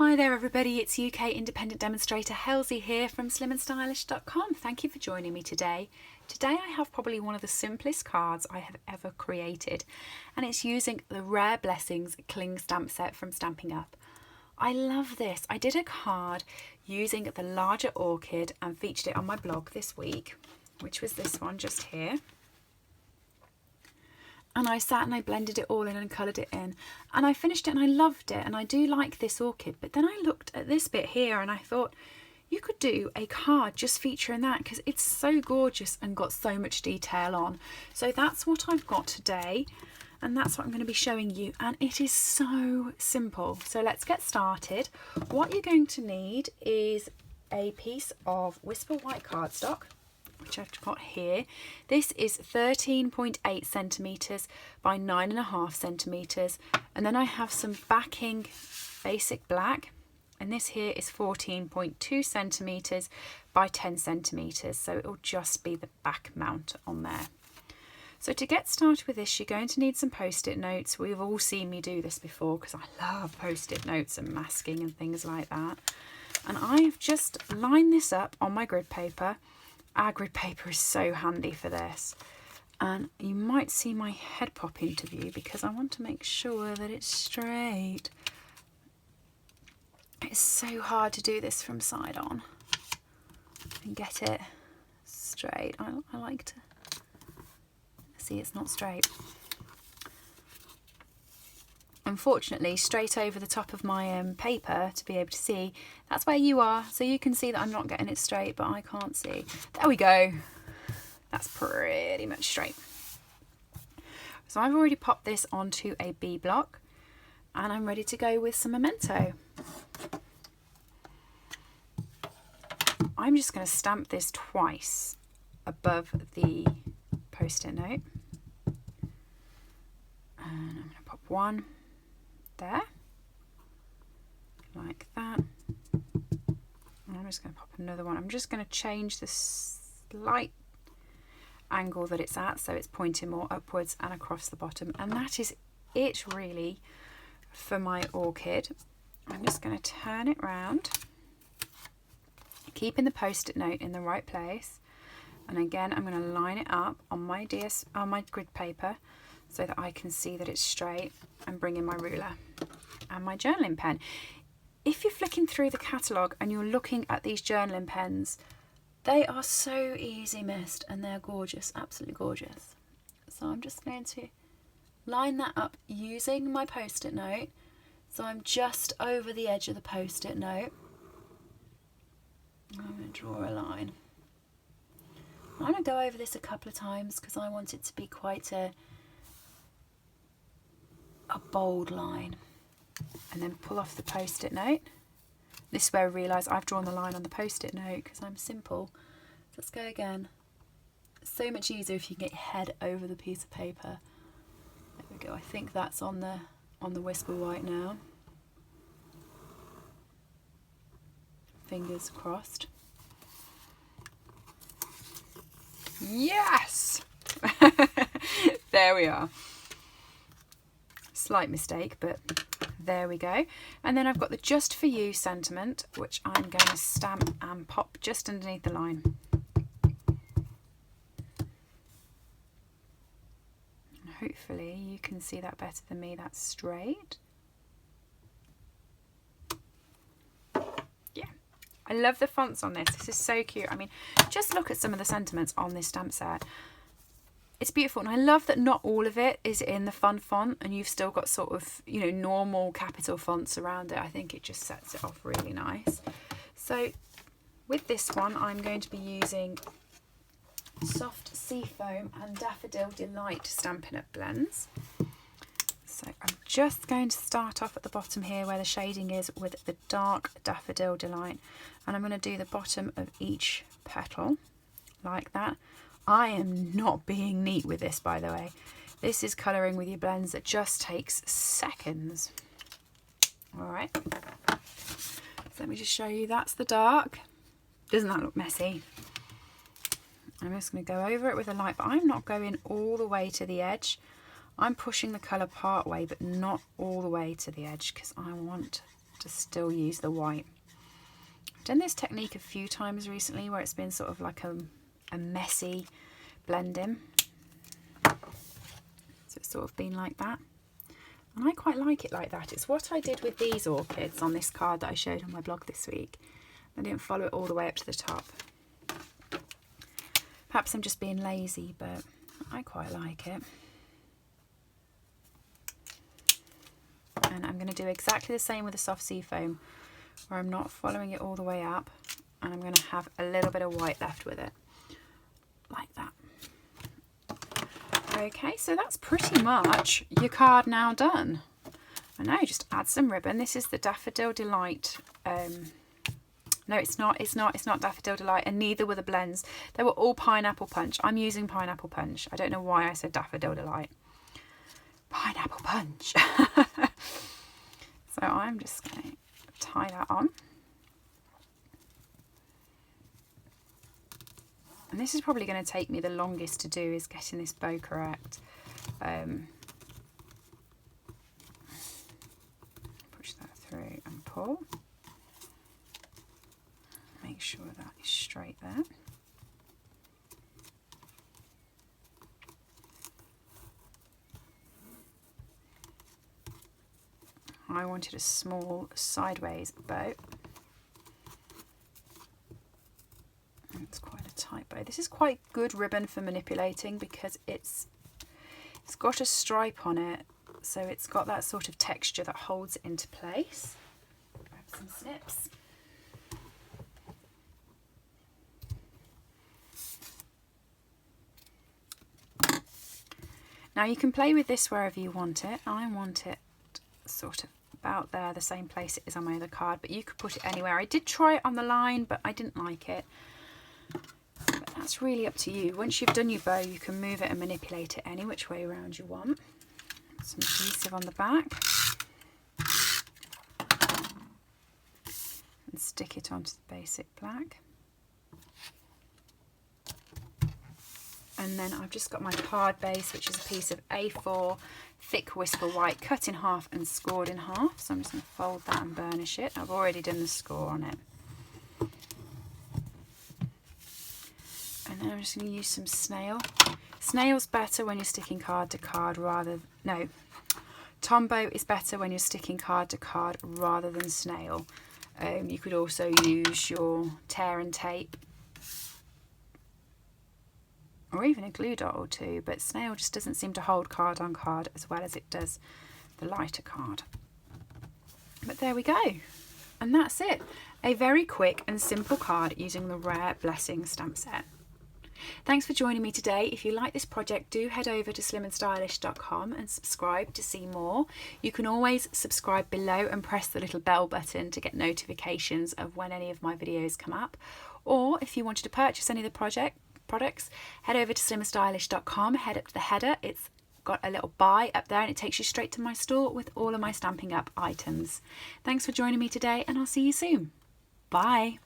Hi there everybody, it's UK independent demonstrator Halsey here from slimandstylish.com. Thank you for joining me today. Today I have probably one of the simplest cards I have ever created, and it's using the Rare Blessings Cling Stamp set from Stampin' Up. I love this. I did a card using the larger orchid and featured it on my blog this week, which was this one just here. And I sat and I blended it all in and coloured it in, and I finished it and I loved it, and I do like this orchid. But then I looked at this bit here and I thought you could do a card just featuring that because it's so gorgeous and got so much detail on. So that's what I've got today, and that's what I'm going to be showing you, and it is so simple. So let's get started. What you're going to need is a piece of Whisper White cardstock, which I've got here. This is 13.8 centimetres by 9.5 centimetres, and then I have some backing basic black, and this here is 14.2 centimetres by 10 centimetres, so it'll just be the back mount on there. So to get started with this, you're going to need some post-it notes. We've all seen me do this before because I love post-it notes and masking and things like that. And I have just lined this up on my grid paper. Our grid paper is so handy for this, and you might see my head pop into view because I want to make sure that it's straight. It's so hard to do this from side on and get it straight. I like to see it's not straight. Unfortunately, straight over the top of my paper to be able to see, that's where you are, so you can see that I'm not getting it straight, but I can't see. There we go. That's pretty much straight. So I've already popped this onto a B block, and I'm ready to go with some memento. I'm just going to stamp this twice above the post-it note, and I'm going to pop one there, like that. And I'm just going to pop another one. I'm just going to change the slight angle that it's at so it's pointing more upwards and across the bottom, and that is it really for my orchid. I'm just going to turn it round, keeping the post-it note in the right place, and again I'm going to line it up on my grid paper so that I can see that it's straight, and bring in my ruler and my journaling pen. If you're flicking through the catalogue and you're looking at these journaling pens, they are so easy missed and they're gorgeous, absolutely gorgeous. So I'm just going to line that up using my post-it note. So I'm just over the edge of the post-it note. I'm going to draw a line. I'm going to go over this a couple of times because I want it to be quite a bold line, and then pull off the post-it note. This is where I realise I've drawn the line on the post-it note because I'm simple. Let's go again. It's so much easier if you can get your head over the piece of paper. There we go. I think that's on the Whisper White now. Fingers crossed. Yes! There we are. Slight mistake, but there we go. And then I've got the Just For You sentiment, which I'm going to stamp and pop just underneath the line. And hopefully you can see that better than me. That's straight. Yeah, I love the fonts on this. This is so cute. I mean, just look at some of the sentiments on this stamp set. It's beautiful, and I love that not all of it is in the fun font and you've still got sort of, you know, normal capital fonts around it. I think it just sets it off really nice. So with this one, I'm going to be using Soft Seafoam and Daffodil Delight Stampin' Up blends. So I'm just going to start off at the bottom here where the shading is with the dark Daffodil Delight, and I'm going to do the bottom of each petal like that. I am not being neat with this, by the way. This is colouring with your blends that just takes seconds. Alright, so let me just show you. That's the dark. Doesn't that look messy? I'm just going to go over it with a light, but I'm not going all the way to the edge. I'm pushing the colour part way, but not all the way to the edge because I want to still use the white. I've done this technique a few times recently where it's been sort of like a messy blending. So it's sort of been like that. And I quite like it like that. It's what I did with these orchids on this card that I showed on my blog this week. I didn't follow it all the way up to the top. Perhaps I'm just being lazy, but I quite like it. And I'm going to do exactly the same with the soft sea foam, where I'm not following it all the way up, and I'm going to have a little bit of white left with it, like that. Okay, so that's pretty much your card now done. I know, just add some ribbon. This is the Daffodil Delight. No, it's not Daffodil Delight, and neither were the blends. They were all Pineapple Punch. I'm using Pineapple Punch. I don't know why I said Daffodil Delight. Pineapple Punch. So I'm just going to tie that on. And this is probably going to take me the longest to do, is getting this bow correct. Push that through and pull. Make sure that is straight there. I wanted a small sideways bow. It's quite a tight bow. This is quite good ribbon for manipulating because it's got a stripe on it, so it's got that sort of texture that holds it into place. Grab some snips. Now you can play with this wherever you want it. I want it sort of about there, the same place it is on my other card, but you could put it anywhere. I did try it on the line, but I didn't like it. But that's really up to you. Once you've done your bow, you can move it and manipulate it any which way around you want. Some adhesive on the back. And stick it onto the basic black. And then I've just got my card base, which is a piece of A4 thick whisper white, cut in half and scored in half. So I'm just going to fold that and burnish it. I've already done the score on it. And then I'm just going to use some snail. Snail's better when you're sticking card to card Tombow is better when you're sticking card to card rather than snail. You could also use your tear and tape, or even a glue dot or two, but snail just doesn't seem to hold card on card as well as it does the lighter card. But there we go. And that's it. A very quick and simple card using the Rare Blessing stamp set. Thanks for joining me today. If you like this project, do head over to slimandstylish.com and subscribe to see more. You can always subscribe below and press the little bell button to get notifications of when any of my videos come up. Or if you wanted to purchase any of the products, head over to slimandstylish.com, head up to the header. It's got a little buy up there and it takes you straight to my store with all of my Stampin' Up items. Thanks for joining me today, and I'll see you soon. Bye.